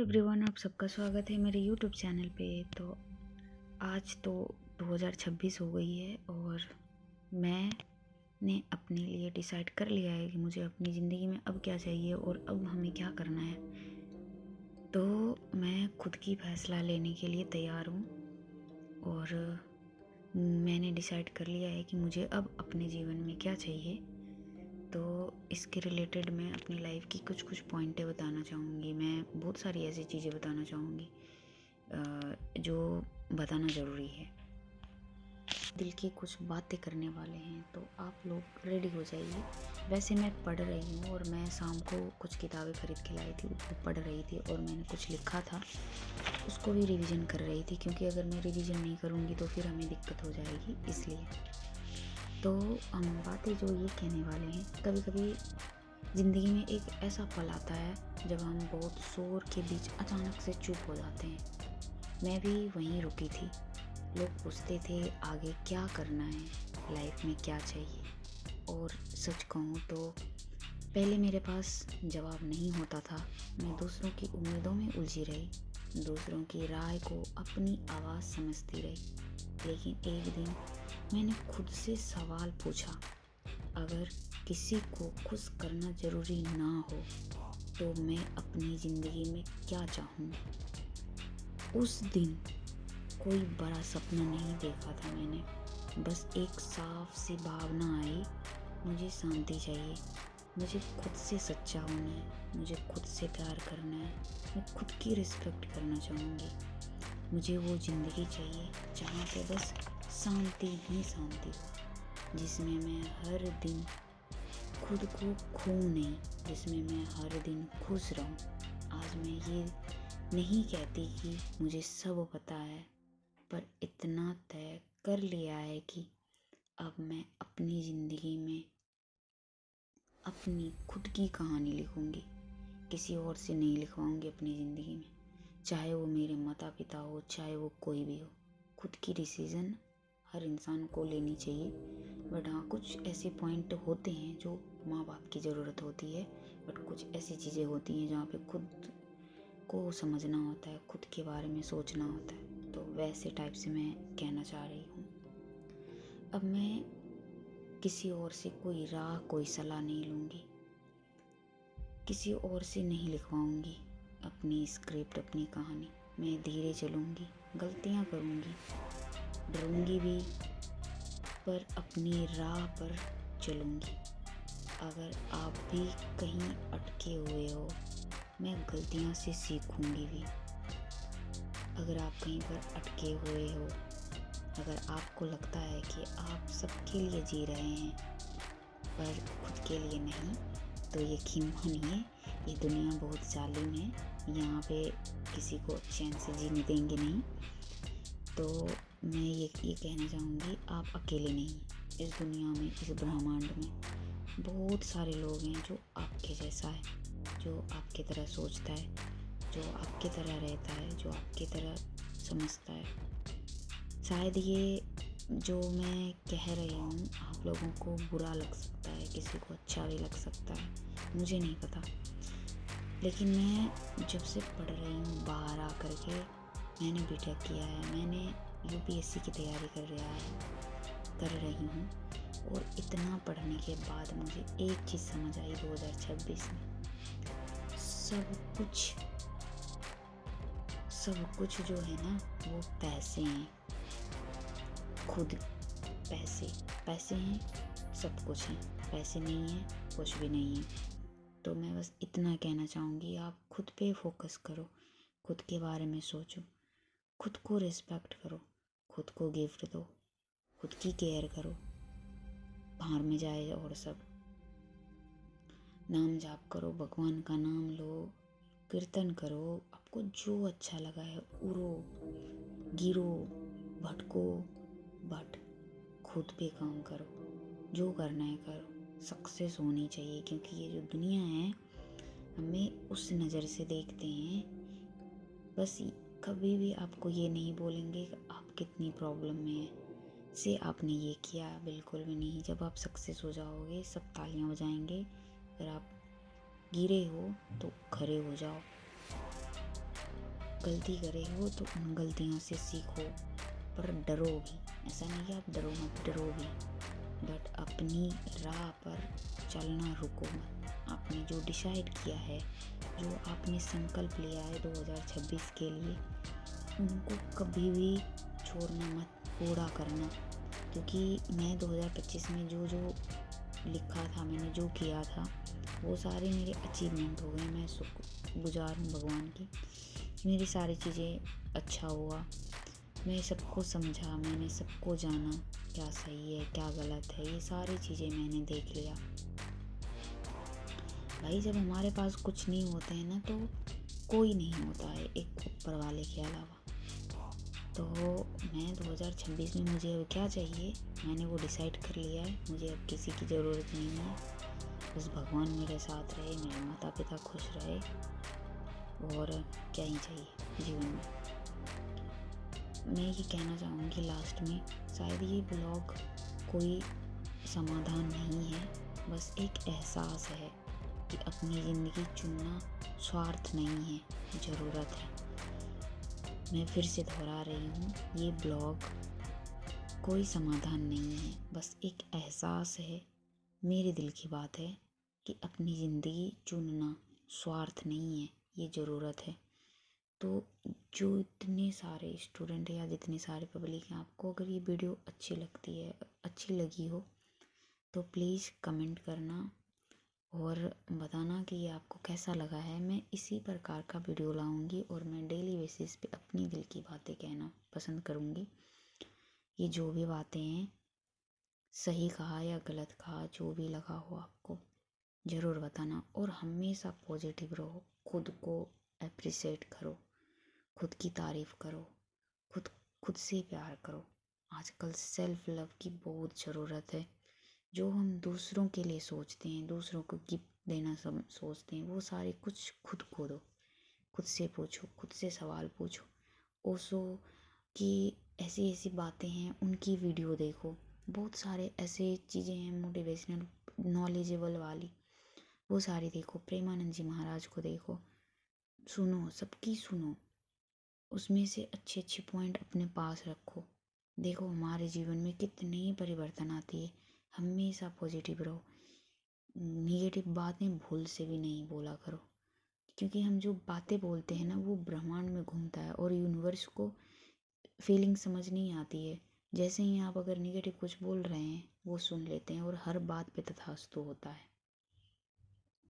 Everyone, आप सबका स्वागत है मेरे यूट्यूब चैनल पे। तो आज तो 2026 हो गई है और मैंने अपने लिए डिसाइड कर लिया है कि मुझे अपनी ज़िंदगी में अब क्या चाहिए और अब हमें क्या करना है। तो मैं खुद की फ़ैसला लेने के लिए तैयार हूँ और मैंने डिसाइड कर लिया है कि मुझे अब अपने जीवन में क्या चाहिए। तो इसके रिलेटेड मैं अपनी लाइफ की कुछ पॉइंटें बताना चाहूँगी। मैं बहुत सारी ऐसी चीज़ें बताना चाहूँगी जो बताना ज़रूरी है। दिल की कुछ बातें करने वाले हैं, तो आप लोग रेडी हो जाइए। वैसे मैं पढ़ रही हूँ और मैं शाम को कुछ किताबें खरीद के लाई थी, उसको पढ़ रही थी और मैंने कुछ लिखा था, उसको भी रिवीजन कर रही थी, क्योंकि अगर मैं रिवीजन नहीं करूँगी तो फिर हमें दिक्कत हो जाएगी। इसलिए तो हम बातें जो ये कहने वाले हैं, कभी कभी ज़िंदगी में एक ऐसा पल आता है जब हम बहुत शोर के बीच अचानक से चुप हो जाते हैं। मैं भी वहीं रुकी थी। लोग पूछते थे आगे क्या करना है, लाइफ में क्या चाहिए, और सच कहूँ तो पहले मेरे पास जवाब नहीं होता था। मैं दूसरों की उम्मीदों में उलझी रही, दूसरों की राय को अपनी आवाज़ समझती रही। लेकिन एक दिन मैंने खुद से सवाल पूछा, अगर किसी को खुश करना ज़रूरी ना हो तो मैं अपनी ज़िंदगी में क्या चाहूँ। उस दिन कोई बड़ा सपना नहीं देखा था मैंने, बस एक साफ सी भावना आई, मुझे शांति चाहिए, मुझे खुद से सच्चा होना है, मुझे खुद से प्यार करना है, मैं खुद की रिस्पेक्ट करना चाहूँगी। मुझे वो ज़िंदगी चाहिए जहाँ पे बस शांति ही शांति हो, जिसमें मैं हर दिन खुद को खोऊं नहीं, जिसमें मैं हर दिन खुश रहूं। आज मैं ये नहीं कहती कि मुझे सब पता है, पर इतना तय कर लिया है कि अब मैं अपनी ज़िंदगी में अपनी खुद की कहानी लिखूंगी, किसी और से नहीं लिखवाऊंगी अपनी ज़िंदगी में। चाहे वो मेरे माता पिता हो, चाहे वो कोई भी हो, खुद की डिसीज़न हर इंसान को लेनी चाहिए। बट हाँ, कुछ ऐसे पॉइंट होते हैं जो माँ बाप की ज़रूरत होती है, बट कुछ ऐसी चीज़ें होती हैं जहाँ पे खुद को समझना होता है, खुद के बारे में सोचना होता है। तो वैसे टाइप से मैं कहना चाह रही हूँ। अब मैं किसी और से कोई राह, कोई सलाह नहीं लूँगी, किसी और से नहीं लिखवाऊँगी अपनी स्क्रिप्ट, अपनी कहानी। मैं धीरे चलूँगी, गलतियाँ करूँगी, डरूँगी भी, पर अपनी राह पर चलूँगी। अगर आप भी कहीं अटके हुए हो, मैं गलतियों से सीखूँगी भी। अगर आप कहीं पर अटके हुए हो, अगर आपको लगता है कि आप सबके लिए जी रहे हैं पर खुद के लिए नहीं, तो यकीन मानिए ये दुनिया बहुत जालिम है। यहाँ पे किसी को चैन से जीने देंगे नहीं। तो मैं ये कहना चाहूँगी, आप अकेले नहीं। इस दुनिया में, इस ब्रह्मांड में बहुत सारे लोग हैं जो आपके जैसा है, जो आपकी तरह सोचता है, जो आपकी तरह रहता है, जो आपकी तरह समझता है। शायद ये जो मैं कह रही हूँ आप लोगों को बुरा लग सकता है, किसी को अच्छा भी लग सकता है, मुझे नहीं पता। लेकिन मैं जब से पढ़ रही हूँ, बाहर आकर के मैंने बीटेक किया है, मैंने यूपीएससी की तैयारी कर रही हूँ, और इतना पढ़ने के बाद मुझे एक चीज़ समझ आई 2026 में, सब कुछ जो है ना वो पैसे हैं। खुद पैसे हैं, सब कुछ है। पैसे नहीं है, कुछ भी नहीं है। तो मैं बस इतना कहना चाहूँगी, आप खुद पे फोकस करो, खुद के बारे में सोचो, खुद को रिस्पेक्ट करो, खुद को गिफ्ट दो, खुद की केयर करो। बाहर में जाए और सब नाम जाप करो, भगवान का नाम लो, कीर्तन करो, आपको जो अच्छा लगा है उड़ो, गिरो, भटको, बट खुद पे काम करो, जो करना है करो। सक्सेस होनी चाहिए, क्योंकि ये जो दुनिया है हमें उस नज़र से देखते हैं। बस कभी भी आपको ये नहीं बोलेंगे कि आप कितनी प्रॉब्लम में हैं से आपने ये किया, बिल्कुल भी नहीं। जब आप सक्सेस हो जाओगे सब तालियां बजाएंगे। अगर आप गिरे हो तो खड़े हो जाओ। गलती करे हो तो उन गलतियों से सीखो, पर डरो भी। ऐसा नहीं कि आप डरो मत, डरो भी, बट अपनी राह पर चलना रुको मत। आपने जो डिसाइड किया है, जो आपने संकल्प लिया है 2026 के लिए, उनको कभी भी छोड़ना मत, पूरा करना। क्योंकि मैं 2025 में जो जो लिखा था, मैंने जो किया था, वो सारे मेरे अचीवमेंट हो गए। मैं शुक्रगुजार हूँ भगवान की। मेरी सारी चीज़ें अच्छा हुआ, मैं सबको समझा, मैंने सबको जाना, क्या सही है क्या गलत है, ये सारी चीज़ें मैंने देख लिया। भाई जब हमारे पास कुछ नहीं होते हैं ना, तो कोई नहीं होता है एक ऊपर वाले के अलावा। तो मैं 2026 में मुझे अब क्या चाहिए, मैंने वो डिसाइड कर लिया है। मुझे अब किसी की ज़रूरत नहीं है, बस भगवान मेरे साथ रहे, मेरे माता पिता खुश रहे, और क्या ही चाहिए जीवन में। मैं ये कहना चाहूँगी लास्ट में, शायद ये ब्लॉग कोई समाधान नहीं है, बस एक एहसास है कि अपनी ज़िंदगी चुनना स्वार्थ नहीं है, ज़रूरत है। मैं फिर से दोहरा रही हूँ, ये ब्लॉग कोई समाधान नहीं है, बस एक एहसास है, मेरे दिल की बात है कि अपनी ज़िंदगी चुनना स्वार्थ नहीं है, ये ज़रूरत है। तो जो इतने सारे स्टूडेंट या जितने सारे पब्लिक हैं, आपको अगर ये वीडियो अच्छी लगती है, अच्छी लगी हो, तो प्लीज़ कमेंट करना और बताना कि ये आपको कैसा लगा है। मैं इसी प्रकार का वीडियो लाऊंगी और मैं डेली बेसिस पे अपनी दिल की बातें कहना पसंद करूंगी। ये जो भी बातें हैं, सही कहा या गलत कहा, जो भी लगा हो आपको ज़रूर बताना, और हमेशा पॉजिटिव रहो, खुद को अप्रिशिएट करो, खुद की तारीफ़ करो, खुद खुद से प्यार करो। आजकल सेल्फ लव की बहुत ज़रूरत है। जो हम दूसरों के लिए सोचते हैं, दूसरों को गिफ्ट देना सब सोचते हैं, वो सारे कुछ खुद को दो। खुद से पूछो, खुद से सवाल पूछो। ओशो की ऐसी ऐसी बातें हैं, उनकी वीडियो देखो। बहुत सारे ऐसे चीज़ें हैं मोटिवेशनल, नॉलेजेबल वाली, वो सारी देखो। प्रेमानंद जी महाराज को देखो, सुनो, सबकी सुनो, उसमें से अच्छे अच्छे पॉइंट अपने पास रखो। देखो हमारे जीवन में कितनी परिवर्तन आती है। हमेशा पॉजिटिव रहो, नेगेटिव बातें भूल से भी नहीं बोला करो, क्योंकि हम जो बातें बोलते हैं ना, वो ब्रह्मांड में घूमता है और यूनिवर्स को फीलिंग समझ नहीं आती है। जैसे ही आप अगर नेगेटिव कुछ बोल रहे हैं, वो सुन लेते हैं और हर बात पे तथास्तु होता है।